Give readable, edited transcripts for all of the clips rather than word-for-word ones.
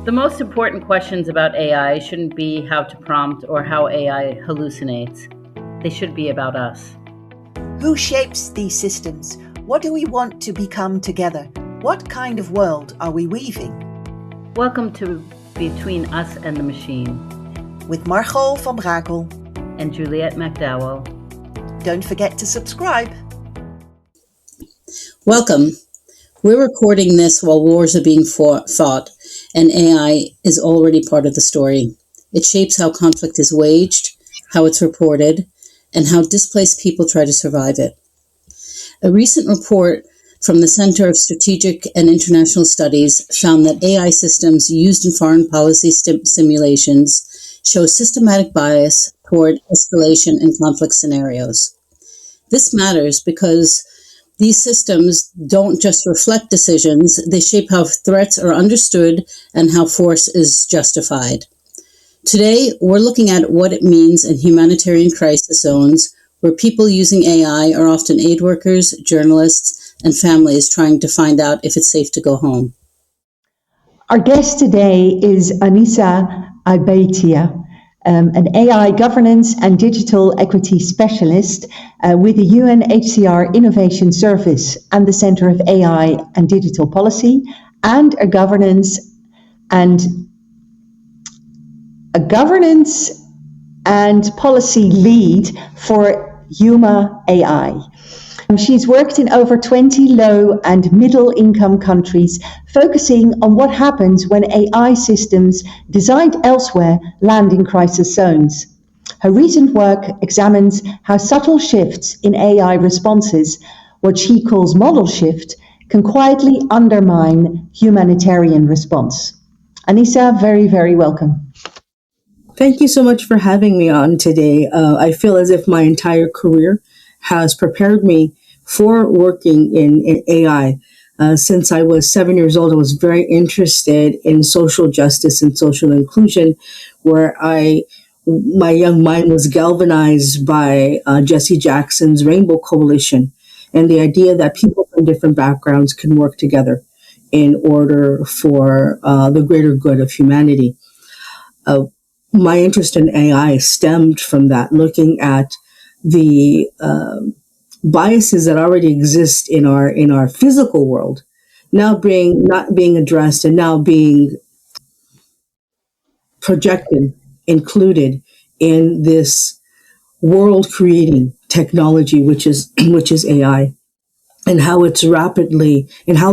The most important questions about AI shouldn't be how to prompt or how AI hallucinates. They should be about us. Who shapes these systems? What do we want to become together? What kind of world are we weaving? Welcome to Between Us and the Machine. With Margot van Brakel and Juliette McDowell. Don't forget to subscribe. Welcome. We're recording this while wars are being fought, and AI is already part of the story. It shapes how conflict is waged, how it's reported, and how displaced people try to survive it. A recent report from the Center of Strategic and International Studies found that AI systems used in foreign policy simulations show systematic bias toward escalation in conflict scenarios. This matters because these systems don't just reflect decisions, they shape how threats are understood and how force is justified. Today, we're looking at what it means in humanitarian crisis zones where people using AI are often aid workers, journalists, and families trying to find out if it's safe to go home. Our guest today is Anisa Abeytia, an AI governance and digital equity specialist with the UNHCR Innovation Service and the Center of AI and Digital Policy, and a governance and policy lead for Humma AI. She's worked in over 20 low and middle income countries, focusing on what happens when AI systems designed elsewhere land in crisis zones. Her recent work examines how subtle shifts in AI responses, what she calls model shift, can quietly undermine humanitarian response. Anisa, very, very welcome. Thank you so much for having me on today. I feel as if my entire career has prepared me for working in AI. Since I was 7 years old, I was very interested in social justice and social inclusion, where my young mind was galvanized by Jesse Jackson's Rainbow Coalition and the idea that people from different backgrounds can work together in order for the greater good of humanity. My interest in AI stemmed from that, looking at the biases that already exist in our physical world, not being addressed and now being projected, included in this world creating technology, which is AI, and how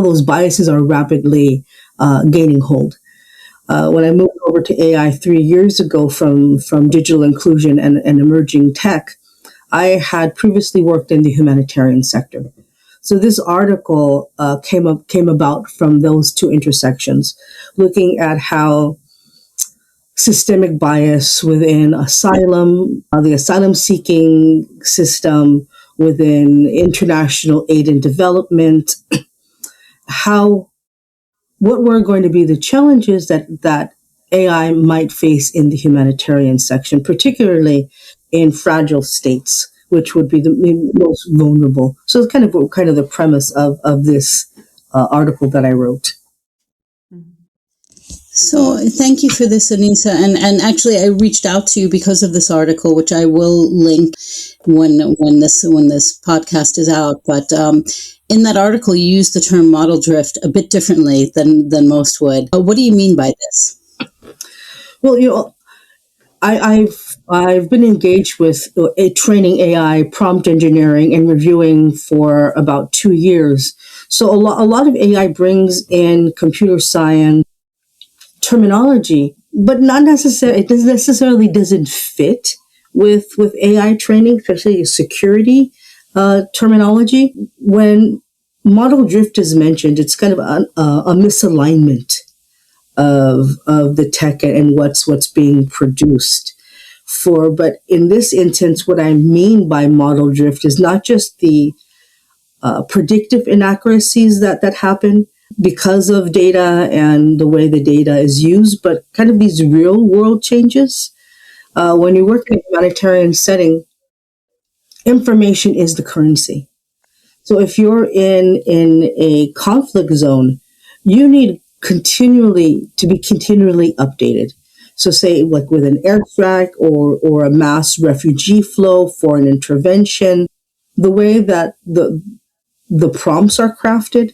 those biases are rapidly gaining hold. When I moved over to AI 3 years ago from digital inclusion and emerging tech, I had previously worked in the humanitarian sector. So this article came about from those two intersections, looking at how systemic bias within the asylum-seeking system, within international aid and development, what were going to be the challenges that AI might face in the humanitarian section, particularly in fragile states, which would be the most vulnerable. So it's kind of the premise of this article that I wrote. So thank you for this, Anisa. And actually, I reached out to you because of this article, which I will link when this podcast is out. But in that article, you used the term model drift a bit differently than most would. What do you mean by this? Well, I've been engaged with training AI, prompt engineering, and reviewing for about 2 years. So a lot of AI brings in computer science terminology, but not necessarily. It doesn't fit with AI training, especially security terminology. When model drift is mentioned, it's kind of a misalignment of the tech and what's being produced. But in this instance, what I mean by model drift is not just the predictive inaccuracies that happen because of data and the way the data is used, but kind of these real world changes. When you work in a humanitarian setting, information is the currency. So if you're in a conflict zone, you need continually updated. So say like with an airstrike or a mass refugee flow for an intervention, the way that the prompts are crafted,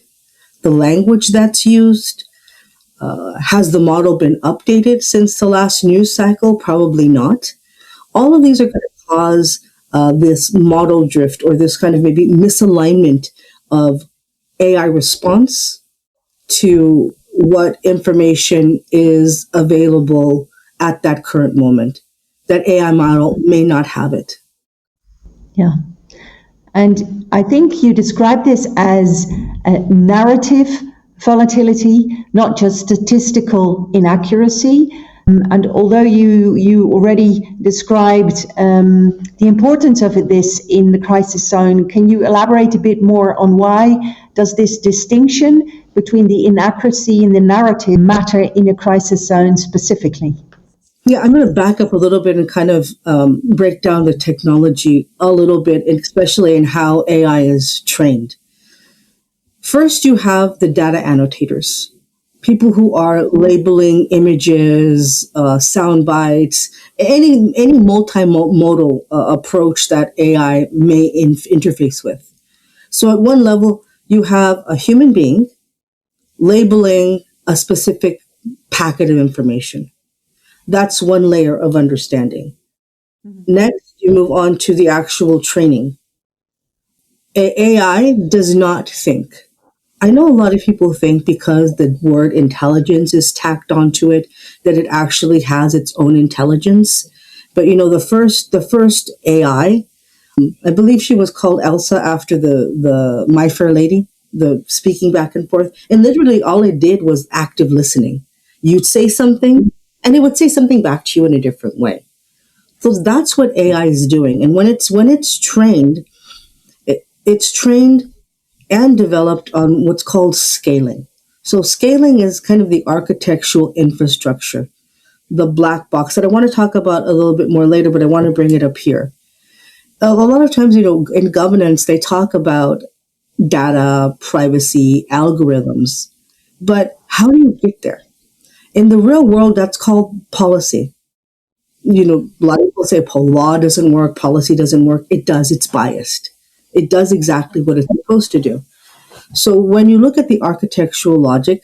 the language that's used, has the model been updated since the last news cycle? Probably not. All of these are going to cause this model drift or this kind of maybe misalignment of AI response to what information is available at that current moment. That AI model may not have it. Yeah. And I think you described this as a narrative volatility, not just statistical inaccuracy. And although you already described the importance of this in the crisis zone, can you elaborate a bit more on why does this distinction between the inaccuracy and the narrative matter in a crisis zone specifically? Yeah, I'm going to back up a little bit and kind of break down the technology a little bit, especially in how AI is trained. First, you have the data annotators, people who are labeling images, sound bites, any multimodal approach that AI may interface with. So at one level, you have a human being labeling a specific packet of information. That's one layer of understanding. Mm-hmm. Next, you move on to the actual training. AI does not think. I know a lot of people think because the word intelligence is tacked onto it that it actually has its own intelligence. But the first AI, I believe she was called Elsa after the My Fair Lady, the speaking back and forth. And literally all it did was active listening. You'd say something, and it would say something back to you in a different way. So that's what AI is doing. And when it's trained, it's trained and developed on what's called scaling. So scaling is kind of the architectural infrastructure, the black box that I want to talk about a little bit more later, but I want to bring it up here. A lot of times, in governance, they talk about data, privacy, algorithms, but how do you get there? In the real world, that's called policy. A lot of people say law doesn't work, policy doesn't work. It does. It's biased. It does exactly what it's supposed to do. So when you look at the architectural logic,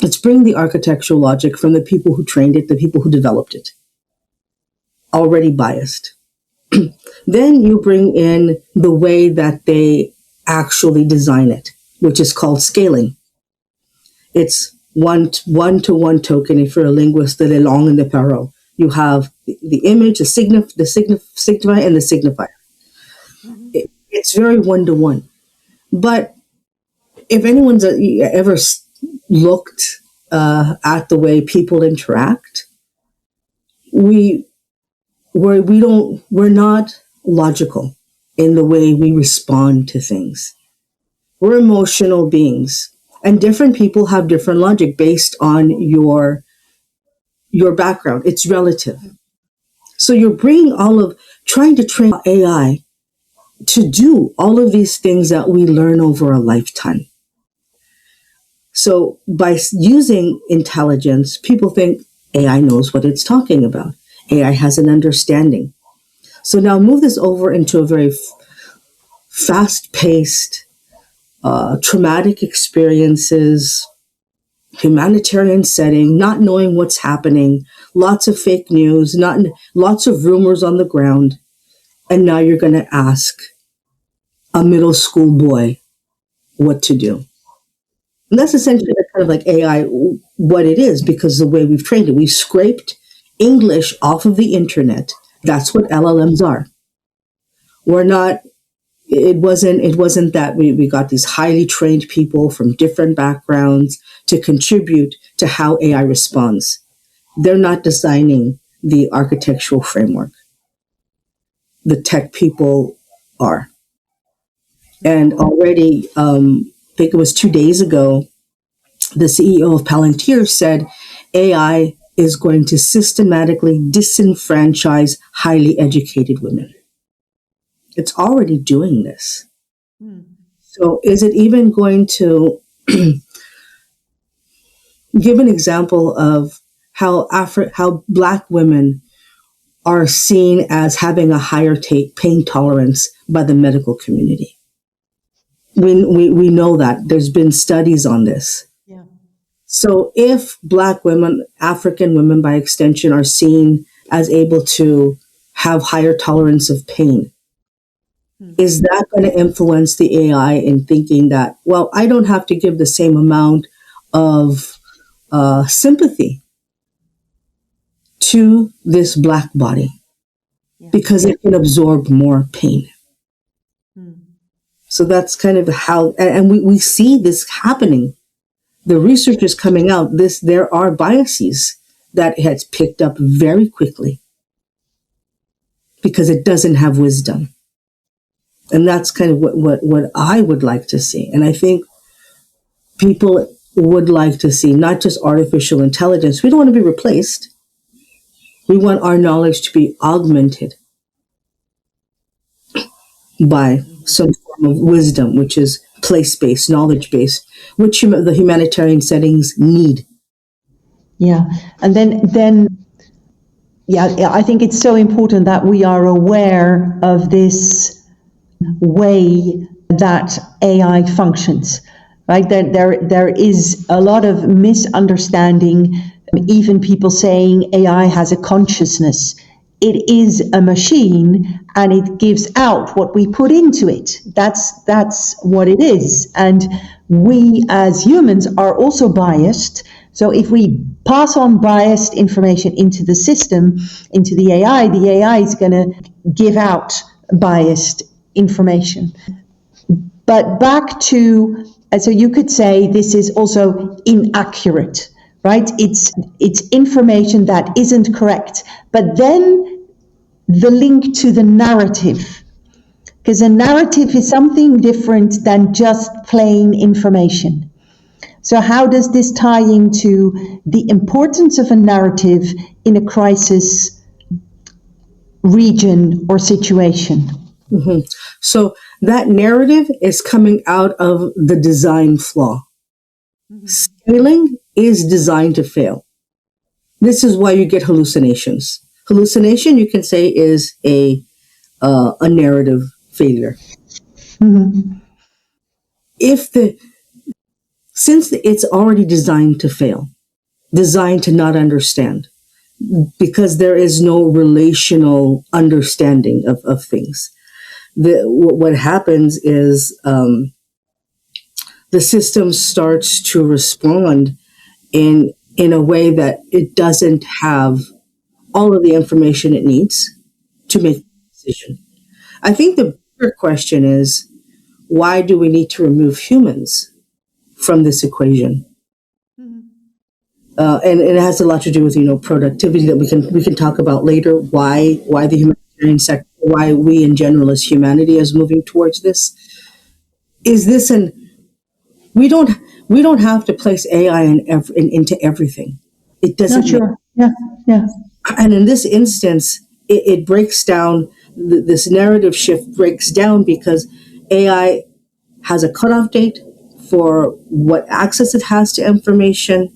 let's bring the architectural logic from the people who trained it, the people who developed it. Already biased. Then you bring in the way that they actually design it, which is called scaling. It's one-to-one token. If you're a linguist, the long and the parole. You have the image, the signifier, and the signifier. Mm-hmm. It's very one-to-one. But if anyone's ever looked at the way people interact, we're not logical in the way we respond to things. We're emotional beings. And different people have different logic based on your background. It's relative. So you're trying to train AI to do all of these things that we learn over a lifetime. So by using intelligence, people think AI knows what it's talking about. AI has an understanding. So now move this over into a very fast-paced, traumatic experiences, humanitarian setting, not knowing what's happening, lots of fake news, lots of rumors on the ground. And now you're going to ask a middle school boy what to do. And that's essentially kind of like AI, what it is, because the way we've trained it, we scraped English off of the internet. That's what LLMs are. It wasn't that we got these highly trained people from different backgrounds to contribute to how AI responds. They're not designing the architectural framework. The tech people are. And already, I think it was 2 days ago, the CEO of Palantir said AI is going to systematically disenfranchise highly educated women. It's already doing this. So is it even going to give an example of how Black women are seen as having a higher pain tolerance by the medical community. We know that. There's been studies on this. Yeah. So if Black women, African women by extension, are seen as able to have higher tolerance of pain, is that going to influence the AI in thinking that, well, I don't have to give the same amount of sympathy to this Black body because it can absorb more pain? So that's kind of how, and we see this happening. The research is coming out. There are biases that it has picked up very quickly because it doesn't have wisdom. And that's kind of what I would like to see. And I think people would like to see not just artificial intelligence. We don't want to be replaced. We want our knowledge to be augmented by some form of wisdom, which is place-based, knowledge-based, which the humanitarian settings need. Yeah. And then, I think it's so important that we are aware of this way that AI functions, right? There is a lot of misunderstanding, even people saying AI has a consciousness. It is a machine and it gives out what we put into it. That's what it is. And we as humans are also biased. So if we pass on biased information into the system, into the AI is going to give out biased information. But back to, so you could say this is also inaccurate, right? It's information that isn't correct. But then the link to the narrative, because a narrative is something different than just plain information. So how does this tie into the importance of a narrative in a crisis region or situation? Mm-hmm. So that narrative is coming out of the design flaw. Scaling is designed to fail. This is why you get hallucinations. Hallucination, you can say, is a narrative failure. Since it's already designed to fail, designed to not understand, because there is no relational understanding of things. What happens is the system starts to respond in a way that it doesn't have all of the information it needs to make a decision. I think the bigger question is, why do we need to remove humans from this equation? And it has a lot to do with, productivity that we can talk about later. Why the humanitarian sector, why we in general as humanity is moving towards this. Is this we don't have to place AI into everything. It doesn't. Not sure. Yeah. And in this instance, it breaks down. This narrative shift breaks down because AI has a cutoff date for what access it has to information.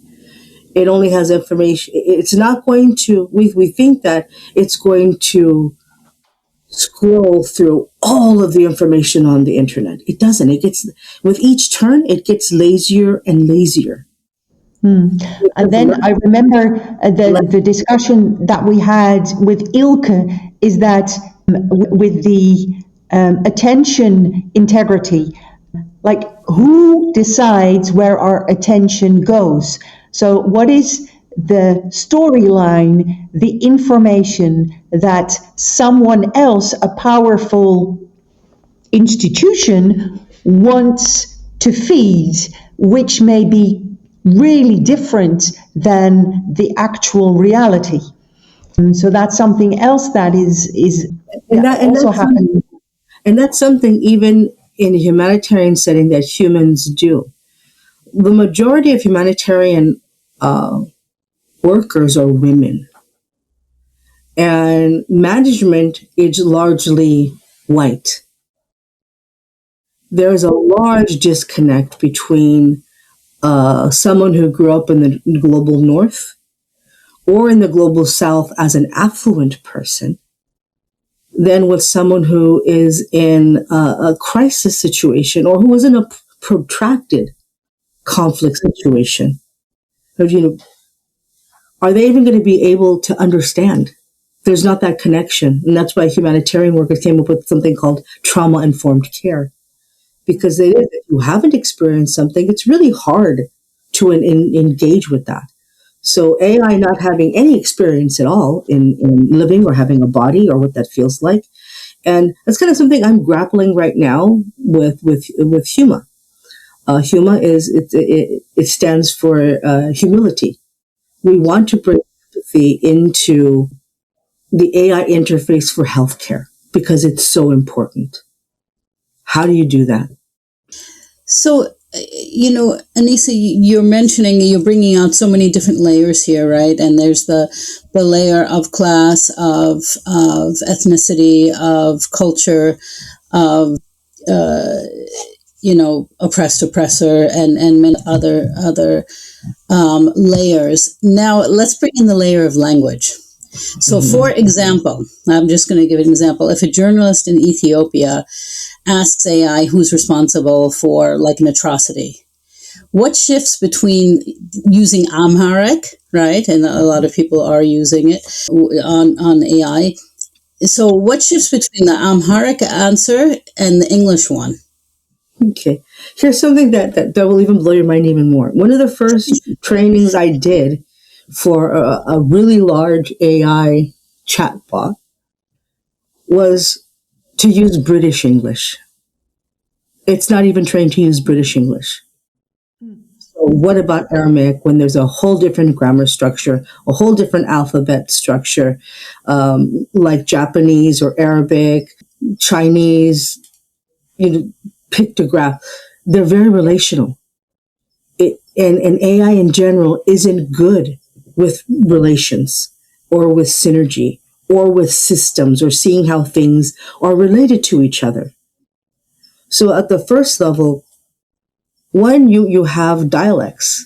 It only has information. It's not going to. We think that it's going to scroll through all of the information on the internet. It doesn't. It gets, with each turn, it gets lazier and lazier. And then I remember the discussion that we had with Ilke is that with the attention integrity, like who decides where our attention goes? So what is the storyline, the information that someone else, a powerful institution, wants to feed, which may be really different than the actual reality. And so that's something else that is also happening. And that's something even in a humanitarian setting that humans do. The majority of humanitarian workers are women. And management is largely white. There is a large disconnect between someone who grew up in the global north or in the global south as an affluent person than with someone who is in a crisis situation or who is in a protracted conflict situation. Are they even going to be able to understand? There's not that connection. And that's why humanitarian workers came up with something called trauma-informed care. Because if you haven't experienced something, it's really hard to engage with that. So AI not having any experience at all in living or having a body or what that feels like. And that's kind of something I'm grappling right now with Humma. Humma it stands for humility. We want to bring empathy into the AI interface for healthcare because it's so important. How do you do that? So, Anisa, you're bringing out so many different layers here, right? And there's the layer of class, of ethnicity, of culture, of oppressed oppressor, and many other layers. Now, let's bring in the layer of language. So, for example, I'm just going to give an example. If a journalist in Ethiopia asks AI who's responsible for like an atrocity, what shifts between using Amharic, right? And a lot of people are using it on AI. So what shifts between the Amharic answer and the English one? Okay. Here's something that will even blow your mind even more. One of the first trainings I did for a really large AI chatbot was to use British English. It's not even trained to use British English. So what about Aramaic when there's a whole different grammar structure, a whole different alphabet structure, like Japanese or Arabic, Chinese, pictograph? They're very relational. And AI in general isn't good with relations or with synergy or with systems or seeing how things are related to each other. So at the first level, when you have dialects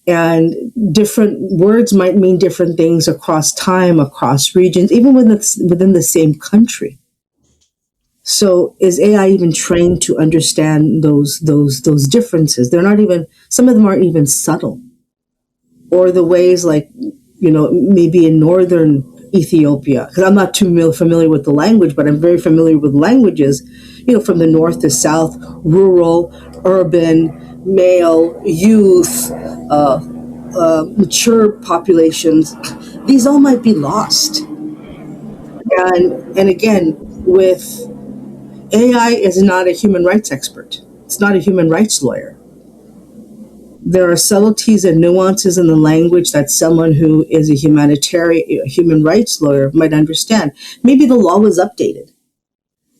and different words might mean different things across time, across regions, even within the same country. So is AI even trained to understand those differences? They're not even, some of them aren't even subtle. Or the ways like, maybe in northern Ethiopia, because I'm not too familiar with the language, but I'm very familiar with languages, from the north to south, rural, urban, male, youth, mature populations. These all might be lost. And again, with AI is not a human rights expert. It's not a human rights lawyer. There are subtleties and nuances in the language that someone who is a human rights lawyer might understand. Maybe the law was updated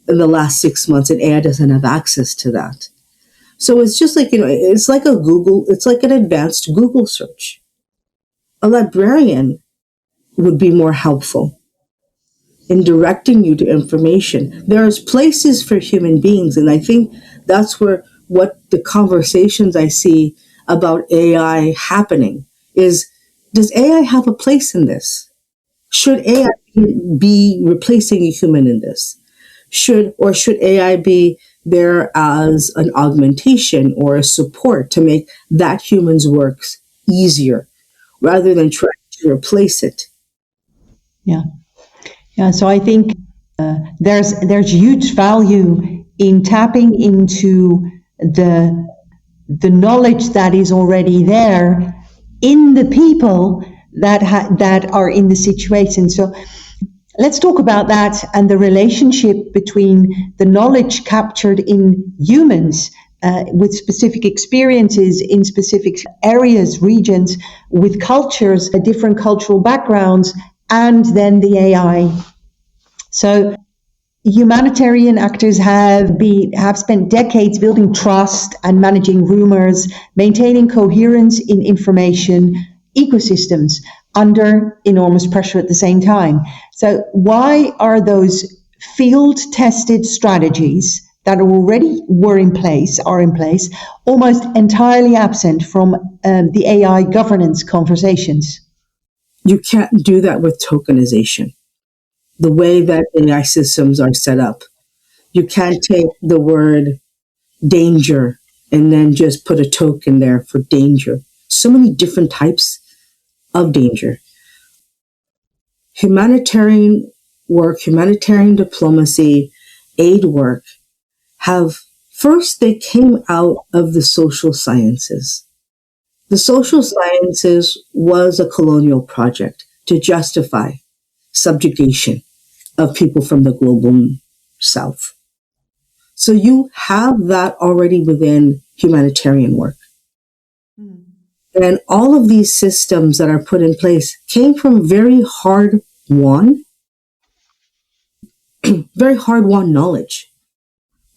in the last 6 months and AI doesn't have access to that. So it's just like, it's like it's like an advanced Google search. A librarian would be more helpful in directing you to information. There's places for human beings, and I think that's where what the conversations I see about AI happening is, does AI have a place in this? Should AI be replacing a human in this? Should AI be there as an augmentation or a support to make that human's works easier rather than trying to replace it? Yeah. So I think there's huge value in tapping into the knowledge that is already there in the people that are in the situation. So let's talk about that and the relationship between the knowledge captured in humans with specific experiences in specific areas, regions, with cultures, different cultural backgrounds, and then the AI. So humanitarian actors have spent decades building trust and managing rumors, maintaining coherence in information ecosystems under enormous pressure at the same time. So why are those field-tested strategies that already are in place, almost entirely absent from the AI governance conversations. You can't do that with tokenization. The way that AI systems are set up, you can't take the word danger and then just put a token there for danger. So many different types of danger. Humanitarian work, humanitarian diplomacy, aid work they came out of the social sciences. The social sciences was a colonial project to justify subjugation of people from the global south. So you have that already within humanitarian work. And all of these systems that are put in place came from very hard-won knowledge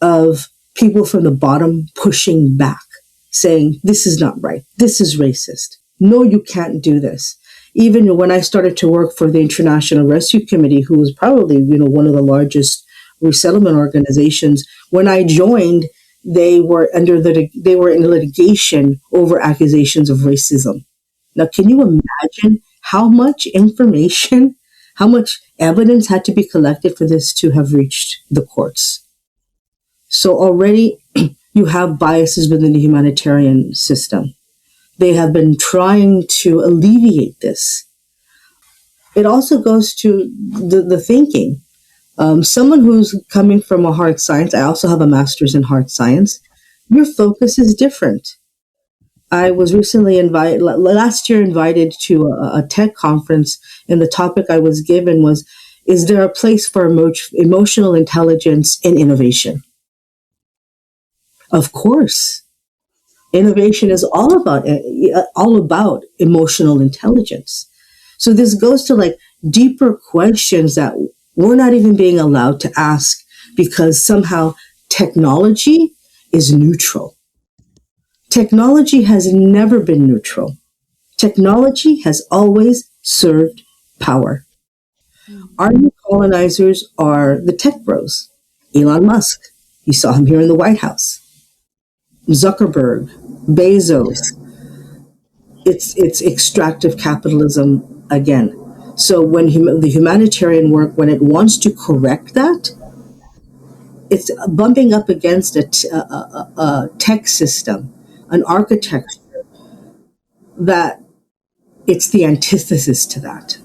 of people from the bottom pushing back, saying, this is not right. This is racist. No, you can't do this. Even when I started to work for the International Rescue Committee, who was probably, one of the largest resettlement organizations, when I joined, they were in litigation over accusations of racism. Now, can you imagine how much information, how much evidence had to be collected for this to have reached the courts? So already you have biases within the humanitarian system. They have been trying to alleviate this. It also goes to the thinking. Someone who's coming from a hard science, I also have a master's in hard science, your focus is different. I was recently last year invited to a tech conference, and the topic I was given was, is there a place for emotional intelligence in innovation? Of course. Innovation is all about emotional intelligence. So this goes to deeper questions that we're not even being allowed to ask because somehow technology is neutral. Technology has never been neutral. Technology has always served power. Our new colonizers are the tech bros. Elon Musk, you saw him here in the White House. Zuckerberg, Bezos. It's extractive capitalism again. So when the humanitarian work, when it wants to correct that, it's bumping up against a tech system, an architecture that it's the antithesis to that.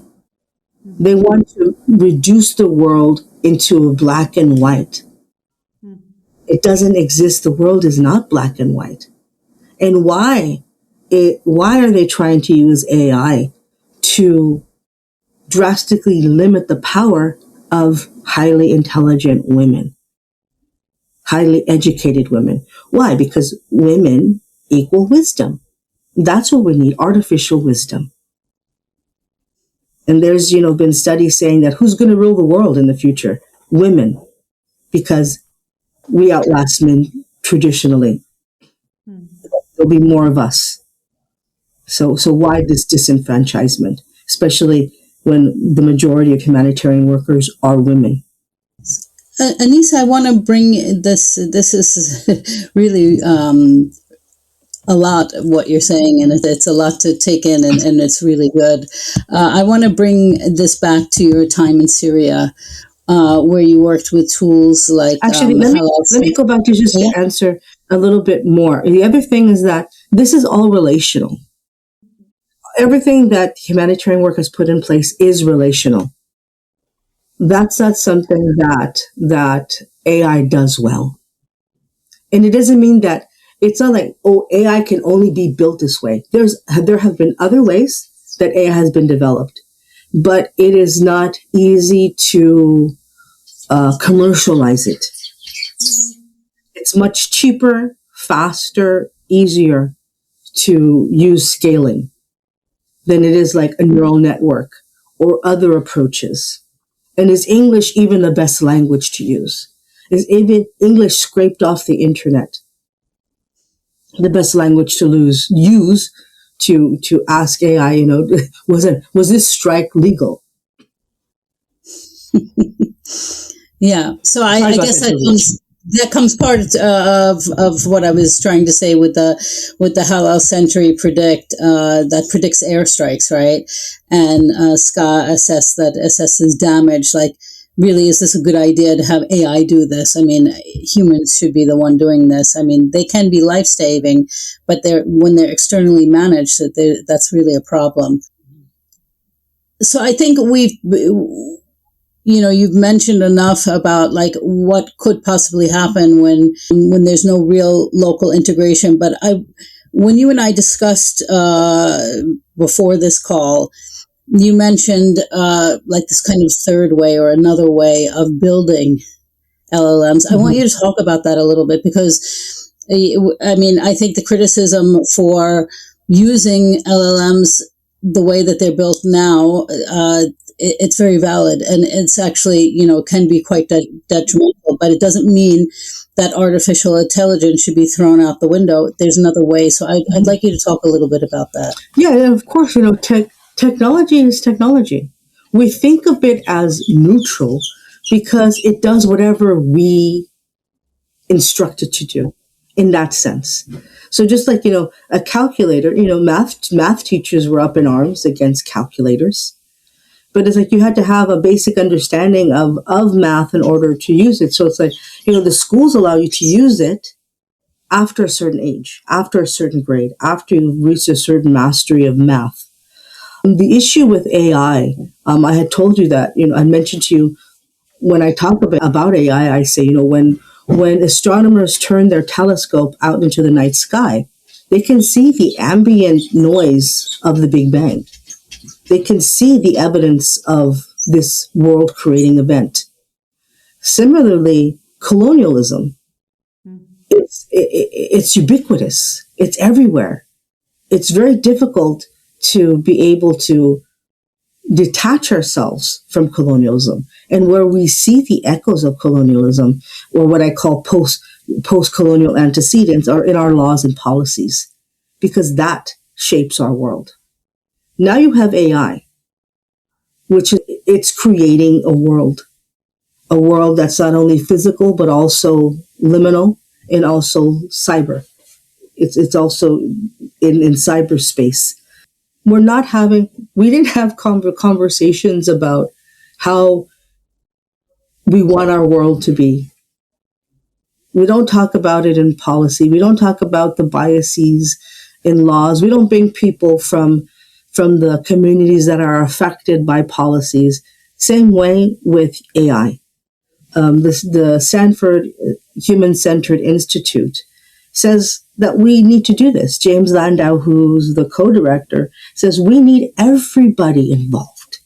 They want to reduce the world into a black and white. It doesn't exist. The world is not black and white. And why are they trying to use AI to drastically limit the power of highly intelligent women, highly educated women? Why? Because women equal wisdom. That's what we need, artificial wisdom. And there's, been studies saying that who's going to rule the world in the future? Women, because we outlast men traditionally. There'll be more of us. So why this disenfranchisement, especially when the majority of humanitarian workers are women? Anisa, I want to bring this. This is really a lot of what you're saying, and it's a lot to take in, and it's really good. I want to bring this back to your time in Syria, where you worked with tools like... Actually, let me go back to to answer a little bit more. The other thing is that this is all relational. Everything that humanitarian work has put in place is relational. That's not something that AI does well. And it doesn't mean that it's not like, AI can only be built this way. There have been other ways that AI has been developed, but it is not easy to commercialize it. It's much cheaper, faster, easier to use scaling than it is like a neural network or other approaches. And is English even the best language to use? Is even English scraped off the internet the best language to use to ask AI, was this strike legal? Yeah. So I guess that comes part of what I was trying to say with the halal century predict that predicts airstrikes, right? And SCA assesses damage. Like, really, is this a good idea to have AI do this? I mean, humans should be the one doing this. I mean, they can be life saving, but when they're externally managed, that's really a problem. So I think you've mentioned enough about like what could possibly happen when there's no real local integration. But when you and I discussed before this call, you mentioned like this kind of third way or another way of building LLMs. I want you to talk about that a little bit, because I mean, I think the criticism for using LLMs the way that they're built now, it's very valid, and it's actually, can be quite detrimental, but it doesn't mean that artificial intelligence should be thrown out the window. There's another way. So I'd like you to talk a little bit about that. Yeah, of course, technology is technology. We think of it as neutral because it does whatever we instruct it to do in that sense. So just like, a calculator, math teachers were up in arms against calculators. But it's like you had to have a basic understanding of math in order to use it. So it's like, the schools allow you to use it after a certain age, after a certain grade, after you've reached a certain mastery of math. The issue with AI, I had told you that, I mentioned to you when I talk about AI, I say, when astronomers turn their telescope out into the night sky, they can see the ambient noise of the Big Bang. They can see the evidence of this world-creating event. Similarly, colonialism, it's ubiquitous. It's everywhere. It's very difficult to be able to detach ourselves from colonialism. And where we see the echoes of colonialism, or what I call post-colonial antecedents, are in our laws and policies, because that shapes our world. Now you have AI, which it's creating a world that's not only physical, but also liminal and also cyber. It's also in cyberspace. We didn't have conversations about how we want our world to be. We don't talk about it in policy. We don't talk about the biases in laws. We don't bring people from the communities that are affected by policies. Same way with AI. The Stanford Human-Centered Institute says that we need to do this. James Landau, who's the co-director, says we need everybody involved.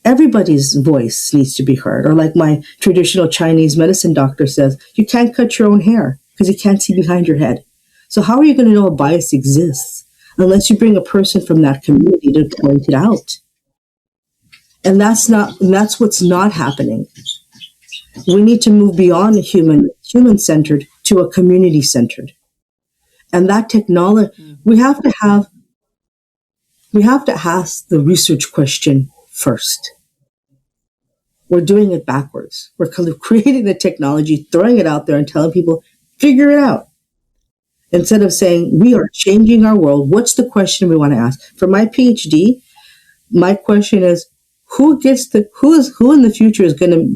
Everybody's voice needs to be heard. Or like my traditional Chinese medicine doctor says, you can't cut your own hair because you can't see behind your head. So how are you going to know a bias exists unless you bring a person from that community to point it out? And that's what's not happening. We need to move beyond human-centered to a community-centered. And that technology, we have to ask the research question first. We're doing it backwards. We're creating the technology, throwing it out there and telling people, figure it out. Instead of saying, we are changing our world. What's the question we want to ask? For my PhD, my question is, who in the future is going to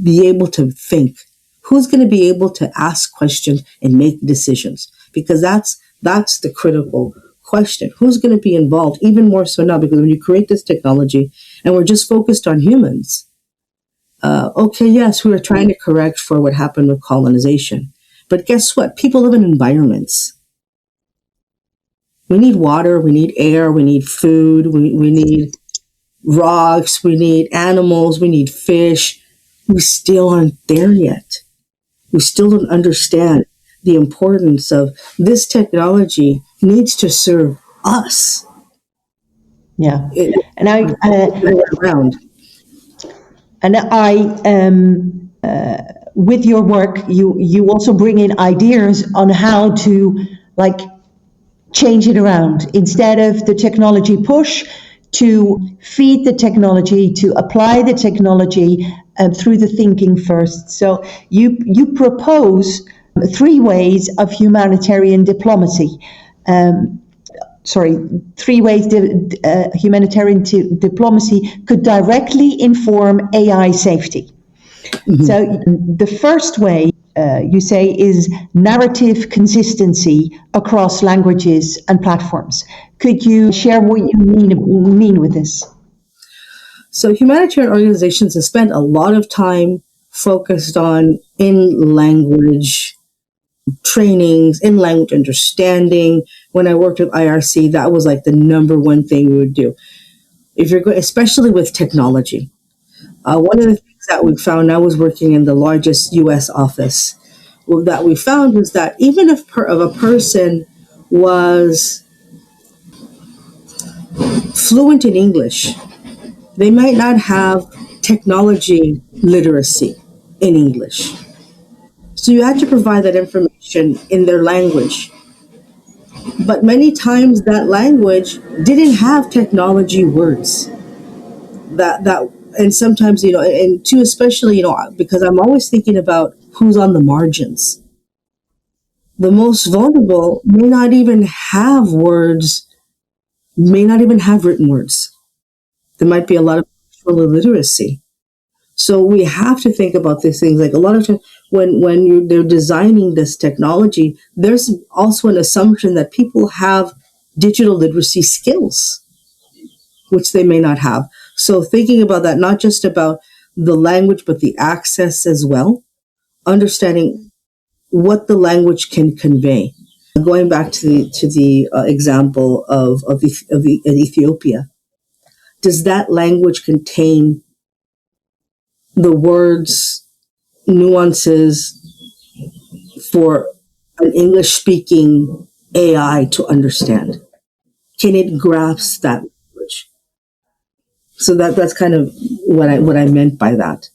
be able to think? Who's going to be able to ask questions and make decisions? Because that's the critical question. Who's going to be involved? Even more so now, because when you create this technology and we're just focused on humans, okay, yes, we were trying to correct for what happened with colonization. But guess what? People live in environments. We need water, we need air, we need food, we need rocks, we need animals, we need fish. We still aren't there yet. We still don't understand the importance of this technology needs to serve us. Yeah. With your work, you also bring in ideas on how to change it around. Instead of the technology push, to feed the technology, to apply the technology, through the thinking first. So you propose 3 ways of humanitarian diplomacy. Sorry, 3 ways humanitarian diplomacy could directly inform AI safety. Mm-hmm. So the first way, you say, is narrative consistency across languages and platforms. Could you share what you mean with this? So humanitarian organizations have spent a lot of time focused on in-language trainings, in-language understanding. When I worked with IRC, that was like the number one thing we would do. If you're especially with technology. One of the things that we found, I was working in the largest U.S. office, that we found was that even if a person was fluent in English, they might not have technology literacy in English. So you had to provide that information in their language. But many times that language didn't have technology words. And sometimes, and too, especially, because I'm always thinking about who's on the margins. The most vulnerable may not even have words, may not even have written words. There might be a lot of cultural illiteracy. So we have to think about these things. Like a lot of times when they're designing this technology, there's also an assumption that people have digital literacy skills, which they may not have. So thinking about that, not just about the language, but the access as well, understanding what the language can convey. Going back to the example of Ethiopia, does that language contain the words, nuances for an English-speaking AI to understand? Can it grasp that language? So that's kind of what I meant by that.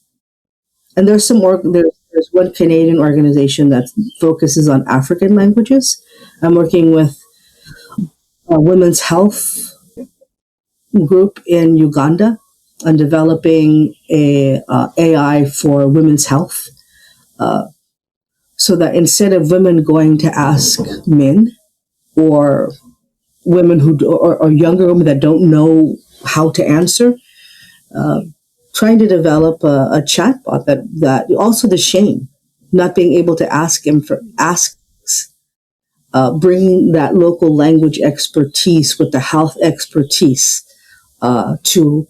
And there's there's one Canadian organization that focuses on African languages. I'm working with a women's health group in Uganda on developing a AI for women's health, so that instead of women going to ask men or women or younger women that don't know how to answer, trying to develop a chatbot that also the shame, not being able to ask bringing that local language expertise with the health expertise to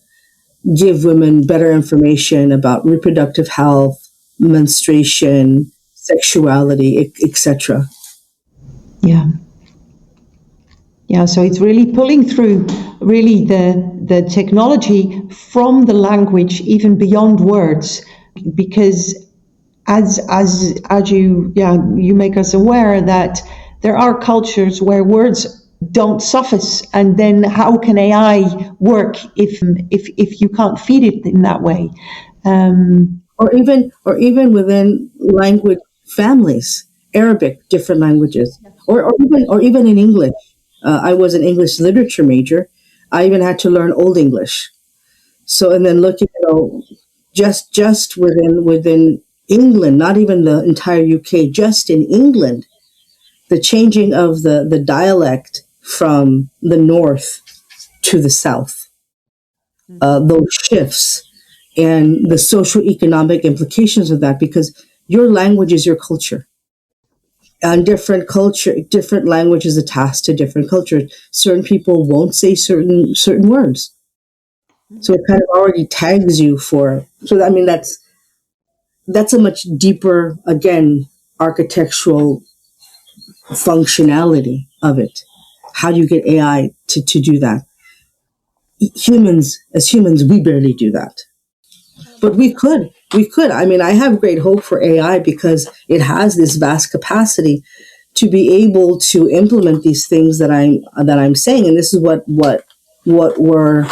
give women better information about reproductive health, menstruation, sexuality, etc. Yeah. Yeah, so it's really pulling through really the technology from the language, even beyond words, because as you make us aware that there are cultures where words don't suffice, and then how can AI work if you can't feed it in that way? Or even within language families, Arabic, different languages, or even in English. I was an English literature major. I even had to learn Old English. So, and then looking just within England, not even the entire UK, just in England, the changing of the dialect from the north to the south, those shifts and the socioeconomic implications of that, because your language is your culture. And different languages attached to different cultures. Certain people won't say certain words. So it kind of already tags you for, so I mean, that's a much deeper, again, architectural functionality of it. How do you get AI to do that? As humans, we barely do that. But we could. I mean, I have great hope for AI because it has this vast capacity to be able to implement these things that I'm saying. And this is what we're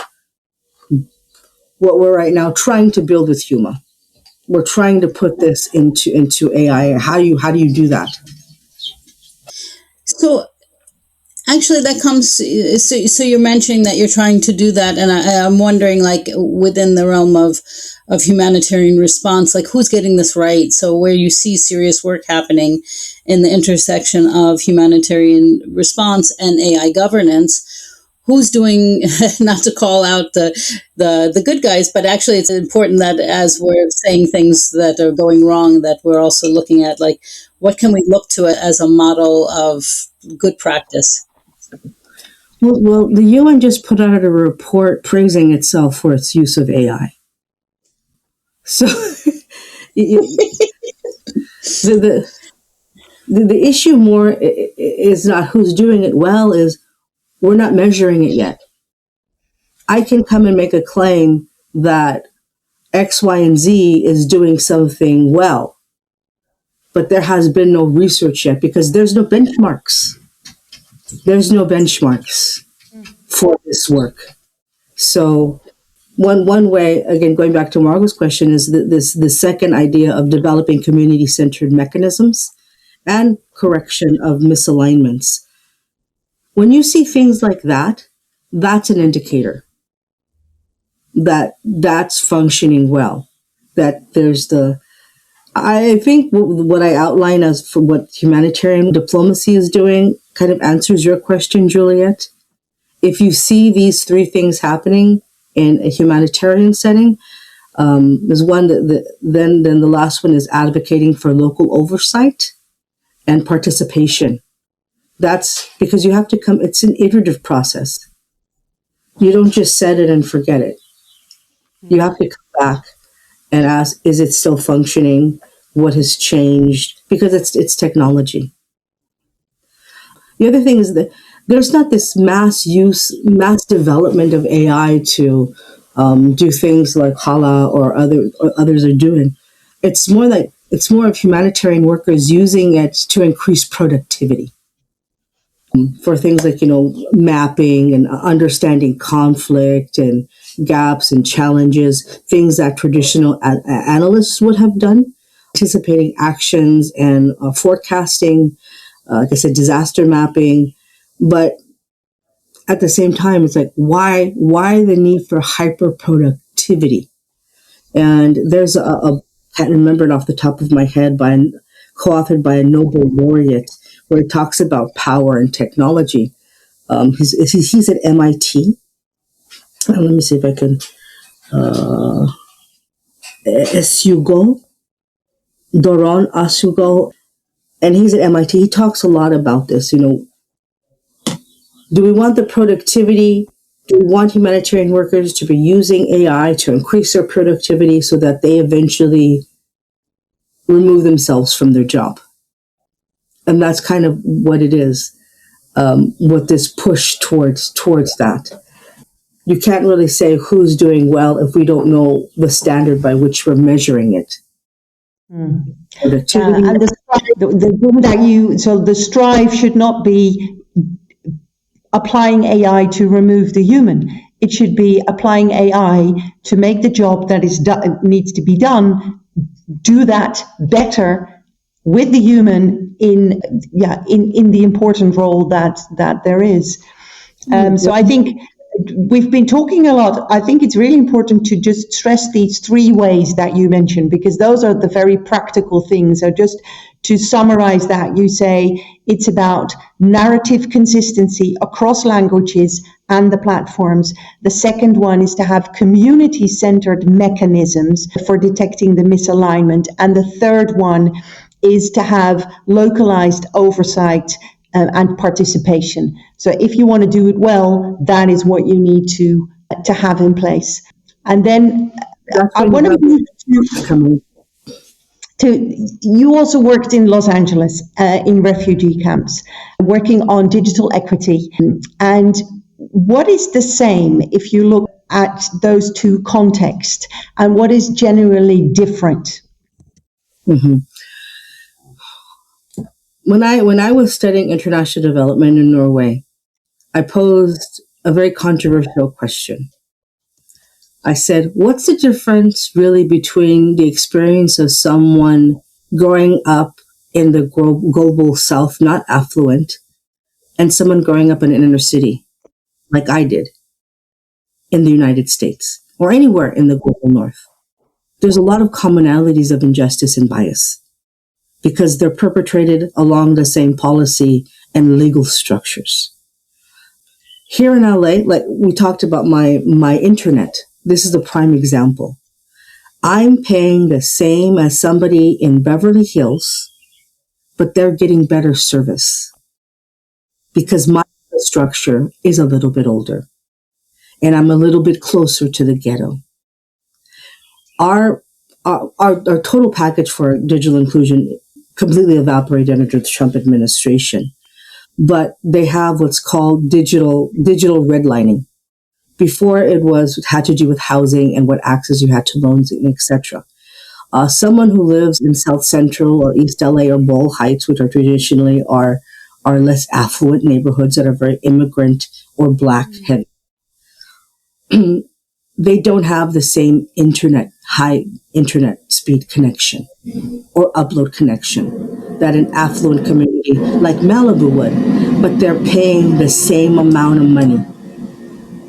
right now trying to build with Humma. We're trying to put this into AI. How do you do that? So Actually, that comes. So you're mentioning that you're trying to do that, and I'm wondering, like, within the realm of humanitarian response, like, who's getting this right? So where you see serious work happening in the intersection of humanitarian response and AI governance, who's doing, not to call out the good guys, but actually it's important that as we're saying things that are going wrong, that we're also looking at, like, what can we look to it as a model of good practice? Well, the UN just put out a report praising itself for its use of AI. So the issue more is not who's doing it well, is we're not measuring it yet. I can come and make a claim that X, Y, and Z is doing something well, but there has been no research yet because there's no benchmarks. There's no benchmarks for this work. So one way, again, going back to Margot's question, is the second idea of developing community-centered mechanisms and correction of misalignments. When you see things like that, that's an indicator that that's functioning well, that there's I think what I outline as for what humanitarian diplomacy is doing kind of answers your question, Juliet. If you see these three things happening in a humanitarian setting, there's one then the last one is advocating for local oversight and participation. That's because you have to it's an iterative process. You don't just set it and forget it. You have to come back and ask, is it still functioning? What has changed? Because it's technology. The other thing is that there's not this mass development of AI to do things like Hala or others are doing. It's more of humanitarian workers using it to increase productivity for things like, mapping and understanding conflict and gaps and challenges, things that traditional analysts would have done, anticipating actions and forecasting, like I said, disaster mapping. But at the same time, it's like, why the need for hyper productivity? And there's I can't remember it off the top of my head, co-authored by a Nobel laureate, where it talks about power and technology. He's at MIT. Let me see if I can. Doron Asugo, and he's at MIT. He talks a lot about this. Do we want the productivity? Do we want humanitarian workers to be using AI to increase their productivity so that they eventually remove themselves from their job? And that's kind of what it is, with this push towards that. You can't really say who's doing well if we don't know the standard by which we're measuring it. And the strive should not be applying AI to remove the human. It should be applying AI to make the job that needs to be done, do that better with the human in the important role that there is. So I think we've been talking a lot. I think it's really important to just stress these three ways that you mentioned, because those are the very practical things. So just to summarize that, you say it's about narrative consistency across languages and the platforms. The second one is to have community-centered mechanisms for detecting the misalignment. And the third one is to have localized oversight and participation. So if you want to do it well, that is what you need to have in place. And then I want to move to you also worked in Los Angeles in refugee camps, working on digital equity. And what is the same if you look at those two contexts, and what is generally different? Mm-hmm. When I was studying international development in Norway, I posed a very controversial question. I said, what's the difference really between the experience of someone growing up in the global South, not affluent, and someone growing up in an inner city, like I did, in the United States, or anywhere in the global north. There's a lot of commonalities of injustice and bias because they're perpetrated along the same policy and legal structures. Here in LA, like we talked about my internet, this is a prime example. I'm paying the same as somebody in Beverly Hills, but they're getting better service because my structure is a little bit older and I'm a little bit closer to the ghetto. Our total package for digital inclusion completely evaporated under the Trump administration, but they have what's called digital redlining. Before it had to do with housing and what access you had to loans, etc. Someone who lives in South Central or East LA or Boyle Heights, which are traditionally are less affluent neighborhoods that are very immigrant or Black heavy, they don't have the same high internet speed connection or upload connection that an affluent community like Malibu would, but they're paying the same amount of money.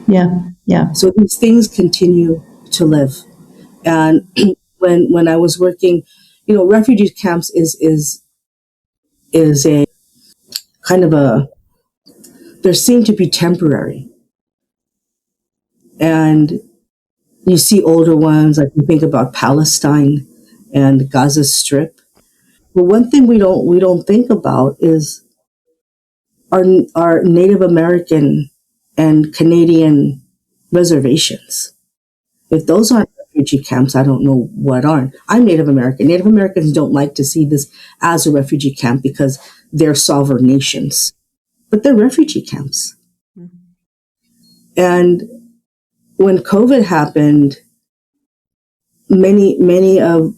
Yeah. So these things continue to live. And when I was working, refugee camps is a kind of they seem to be temporary. And you see older ones, like you think about Palestine and the Gaza Strip. But one thing we don't think about is our Native American and Canadian reservations. If those aren't refugee camps, I don't know what aren't. I'm Native American. Native Americans don't like to see this as a refugee camp because they're sovereign nations, but they're refugee camps. Mm-hmm. And when COVID happened, many of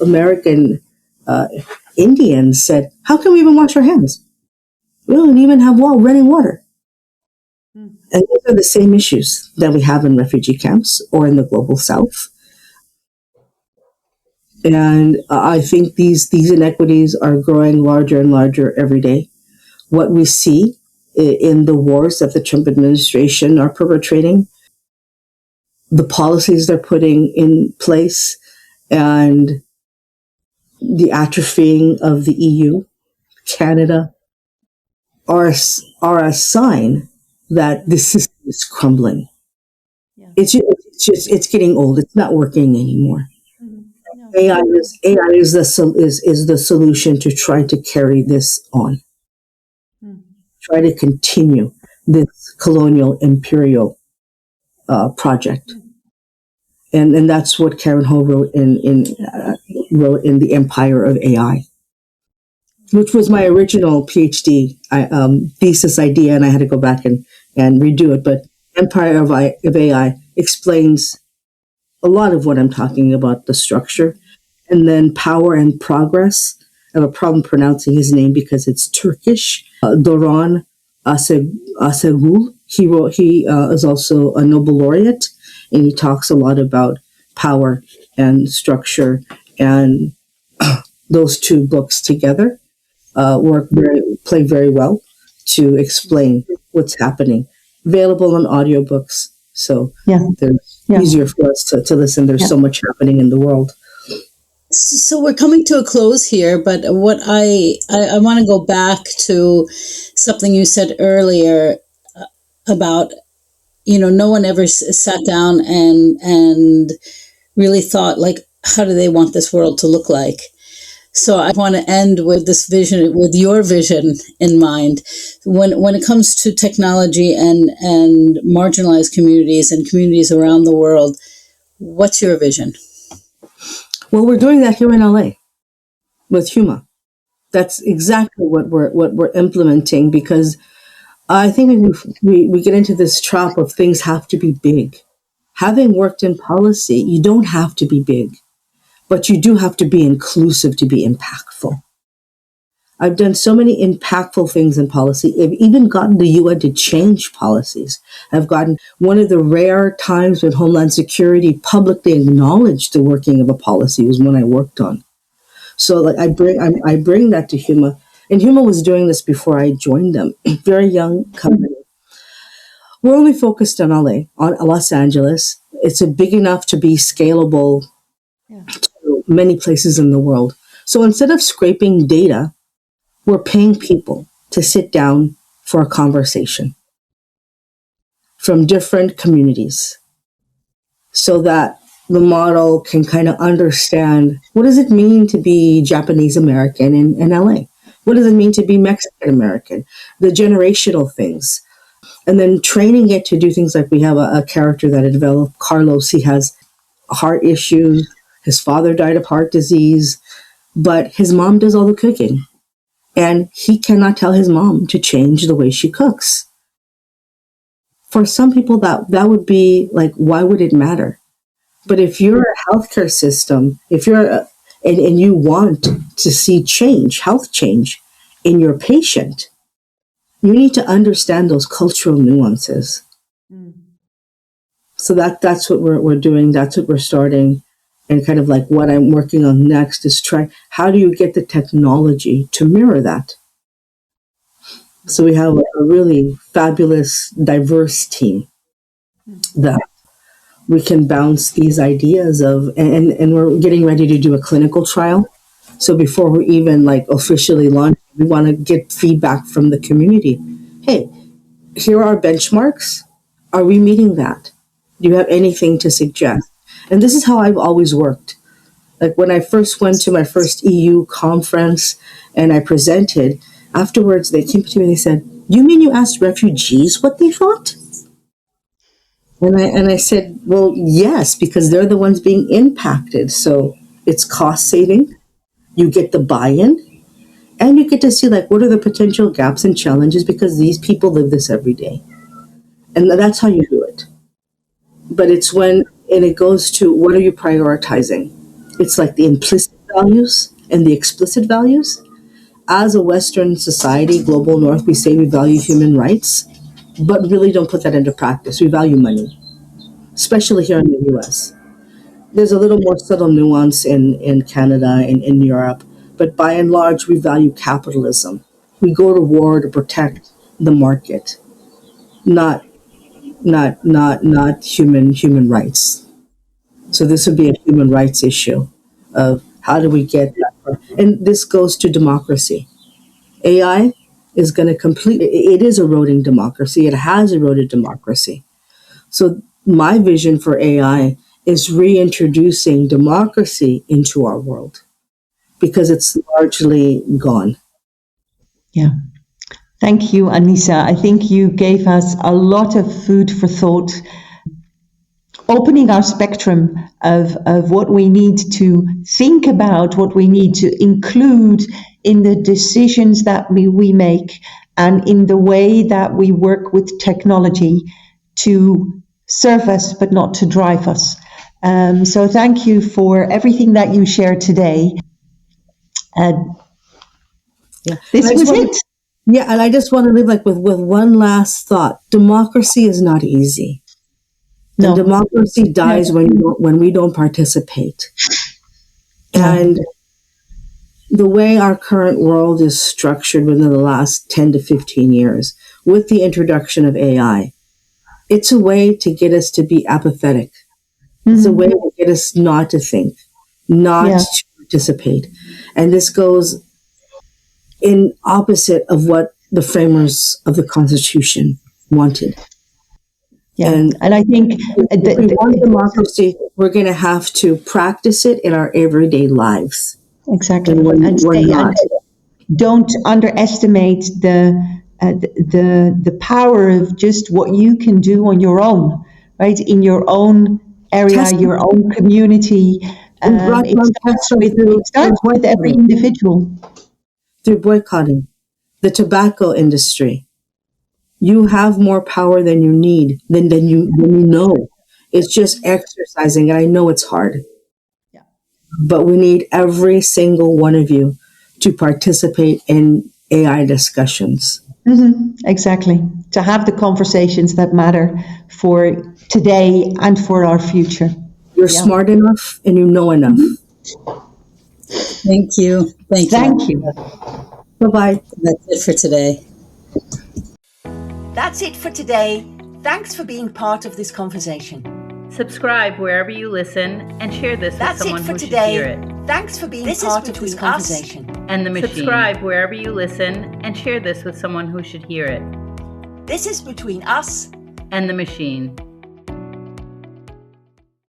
American Indians said, "How can we even wash our hands? We don't even have running water." And these are the same issues that we have in refugee camps or in the global South. And I think these inequities are growing larger and larger every day. What we see in the wars that the Trump administration are perpetrating, the policies they're putting in place, and the atrophying of the EU, Canada, are a sign that the system is crumbling. Yeah. It's getting old. It's not working anymore. Mm-hmm. No. AI is the solution to try to carry this on. Try to continue this colonial imperial project. And that's what Karen Ho wrote in The Empire of AI, which was my original PhD thesis idea, and I had to go back and redo it. But Empire of AI explains a lot of what I'm talking about, the structure. And then Power and Progress. I have a problem pronouncing his name because it's Turkish. Doran Asegul. He is also a Nobel laureate, and he talks a lot about power and structure, and those two books together play very well to explain what's happening. Available on audiobooks, so they're easier for us to listen. There's so much happening in the world. So we're coming to a close here, but what I want to go back to something you said earlier about, no one ever sat down and really thought, like, how do they want this world to look like? So I want to end with this vision, with your vision in mind. When it comes to technology and marginalized communities and communities around the world, what's your vision? Well, we're doing that here in LA with Humma. That's exactly what we're implementing, because I think if we get into this trap of things have to be big. Having worked in policy, you don't have to be big, but you do have to be inclusive to be impactful. I've done so many impactful things in policy. I've even gotten the UN to change policies. I've gotten one of the rare times when Homeland Security publicly acknowledged the working of a policy was when I worked on. So like I bring that to Humma. And Humma was doing this before I joined them. Very young company. We're only focused on LA, on Los Angeles. It's big enough to be scalable to many places in the world. So instead of scraping data, we're paying people to sit down for a conversation from different communities so that the model can kind of understand, what does it mean to be Japanese American in LA? What does it mean to be Mexican American? The generational things. And then training it to do things like, we have a character that I developed, Carlos. He has heart issues. His father died of heart disease, but his mom does all the cooking. And he cannot tell his mom to change the way she cooks. For some people, that would be like, why would it matter? But if you're a healthcare system, if you're and you want to see change, health change in your patient, you need to understand those cultural nuances. So that's what we're doing. That's what we're starting. And kind of like what I'm working on next is how do you get the technology to mirror that? So we have a really fabulous, diverse team that we can bounce these ideas of, and we're getting ready to do a clinical trial. So before we even like officially launch, we want to get feedback from the community. Hey, here are our benchmarks. Are we meeting that? Do you have anything to suggest? And this is how I've always worked. Like when I first went to my first EU conference and I presented, afterwards they came to me and they said, "You mean you asked refugees what they thought?" And I said, well, yes, because they're the ones being impacted. So it's cost saving. You get the buy-in. And you get to see like what are the potential gaps and challenges, because these people live this every day. And that's how you do it. But it's and it goes to, what are you prioritizing? It's like the implicit values and the explicit values. As a Western society, global North, we say we value human rights, but really don't put that into practice. We value money, especially here in the US. There's a little more subtle nuance in Canada and in Europe, but by and large, we value capitalism. We go to war to protect the market, not human rights. So this would be a human rights issue of how do we get that? And this goes to democracy. AI is going to it is eroding democracy. It has eroded democracy. So my vision for AI is reintroducing democracy into our world because it's largely gone. Yeah. Thank you, Anisa. I think you gave us a lot of food for thought, opening our spectrum of what we need to think about, what we need to include in the decisions that we make and in the way that we work with technology to serve us but not to drive us. So thank you for everything that you shared today. This was it. Yeah, and I just want to leave like with one last thought. Democracy is not easy. No. And democracy dies when we don't participate. Yeah. And the way our current world is structured within the last 10 to 15 years, with the introduction of AI, it's a way to get us to be apathetic. Mm-hmm. It's a way to get us not to think, not to participate. And this goes in opposite of what the framers of the Constitution wanted. Yeah, and I think if we want democracy, we're going to have to practice it in our everyday lives. Exactly, and don't underestimate the power of just what you can do on your own, right? In your own area, your own community. It starts with every individual. Through boycotting the tobacco industry. You have more power than you need, than you know. It's just exercising, and I know it's hard. Yeah. But we need every single one of you to participate in AI discussions. Mm-hmm. Exactly. To have the conversations that matter for today and for our future. You're smart enough and you know enough. Thank you. Thank you. Bye-bye. That's it for today. That's it for today. Thanks for being part of this conversation. Subscribe wherever you listen and share this with That's it someone for who should today. hear it. Thanks for being part of this conversation. And the machine. Subscribe wherever you listen and share this with someone who should hear it. This is between us and the machine.